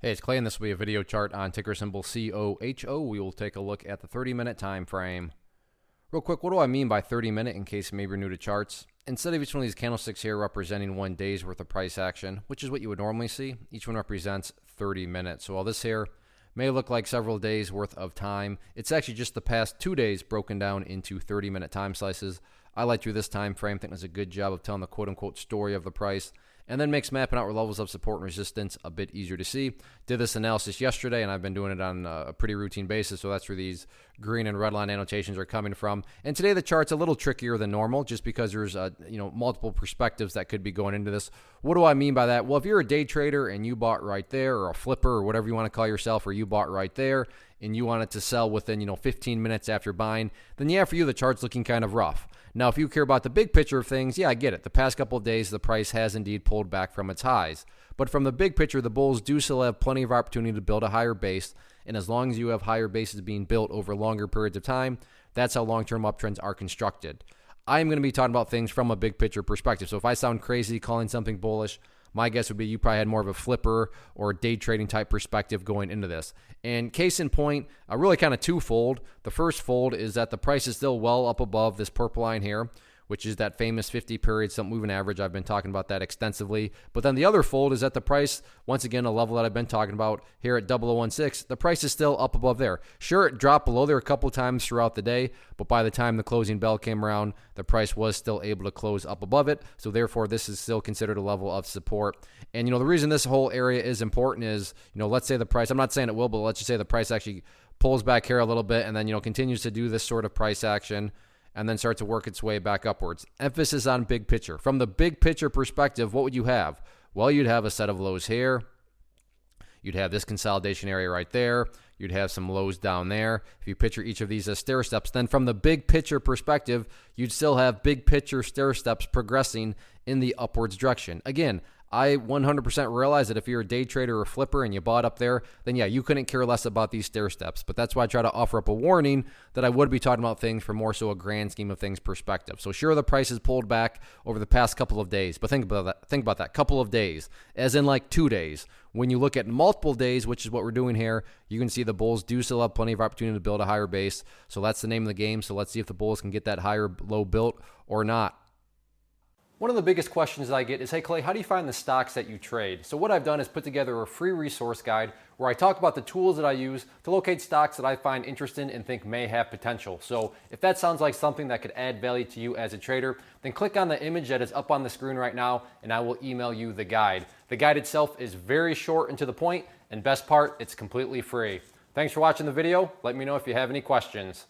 Hey, it's Clay, and this will be a video chart on ticker symbol COHO. We will take a look at the 30-minute time frame. Real quick, what do I mean by 30-minute in case maybe you're new to charts? Instead of each one of these candlesticks here representing 1 day's worth of price action, which is what you would normally see, each one represents 30 minutes. So while this here may look like several days worth of time, it's actually just the past 2 days broken down into 30-minute time slices. I like through this time frame, think it's a good job of telling the quote-unquote story of the price, and then makes mapping out levels of support and resistance a bit easier to see. Did this analysis yesterday, and I've been doing it on a pretty routine basis, so that's where these green and red line annotations are coming from. And today the chart's a little trickier than normal just because there's multiple perspectives that could be going into this. What do I mean by that? Well, if you're a day trader and you bought right there, or a flipper, or whatever you want to call yourself, or you bought right there, and you want it to sell within 15 minutes after buying, then yeah, for you the chart's looking kind of rough. Now, if you care about the big picture of things, yeah, I get it. The past couple of days, the price has indeed pulled back from its highs. But from the big picture, the bulls do still have plenty of opportunity to build a higher base. And as long as you have higher bases being built over longer periods of time, that's how long-term uptrends are constructed. I'm going to be talking about things from a big picture perspective. So if I sound crazy calling something bullish, my guess would be you probably had more of a flipper or day trading type perspective going into this. And case in point, really kind of twofold. The first fold is that the price is still well up above this purple line here, which is that famous 50-period moving average. I've been talking about that extensively. But then the other fold is that the price, once again, a level that I've been talking about here at 0016, the price is still up above there. Sure, it dropped below there a couple times throughout the day, but by the time the closing bell came around, the price was still able to close up above it. So therefore, this is still considered a level of support. And, the reason this whole area is important is, let's say the price, I'm not saying it will, but let's just say the price actually pulls back here a little bit and then, continues to do this sort of price action and then start to work its way back upwards. Emphasis on big picture. From the big picture perspective, what would you have? Well, you'd have a set of lows here. You'd have this consolidation area right there. You'd have some lows down there. If you picture each of these as stair steps, then from the big picture perspective, you'd still have big picture stair steps progressing in the upwards direction. Again, I 100% realize that if you're a day trader or flipper and you bought up there, then yeah, you couldn't care less about these stair steps. But that's why I try to offer up a warning that I would be talking about things from more so a grand scheme of things perspective. So sure, the price has pulled back over the past couple of days, but think about that couple of days, as in like 2 days. When you look at multiple days, which is what we're doing here, you can see the bulls do still have plenty of opportunity to build a higher base. So that's the name of the game. So let's see if the bulls can get that higher low built or not. One of the biggest questions that I get is, hey Clay, how do you find the stocks that you trade? So what I've done is put together a free resource guide where I talk about the tools that I use to locate stocks that I find interesting and think may have potential. So if that sounds like something that could add value to you as a trader, then click on the image that is up on the screen right now and I will email you the guide. The guide itself is very short and to the point, and best part, it's completely free. Thanks for watching the video. Let me know if you have any questions.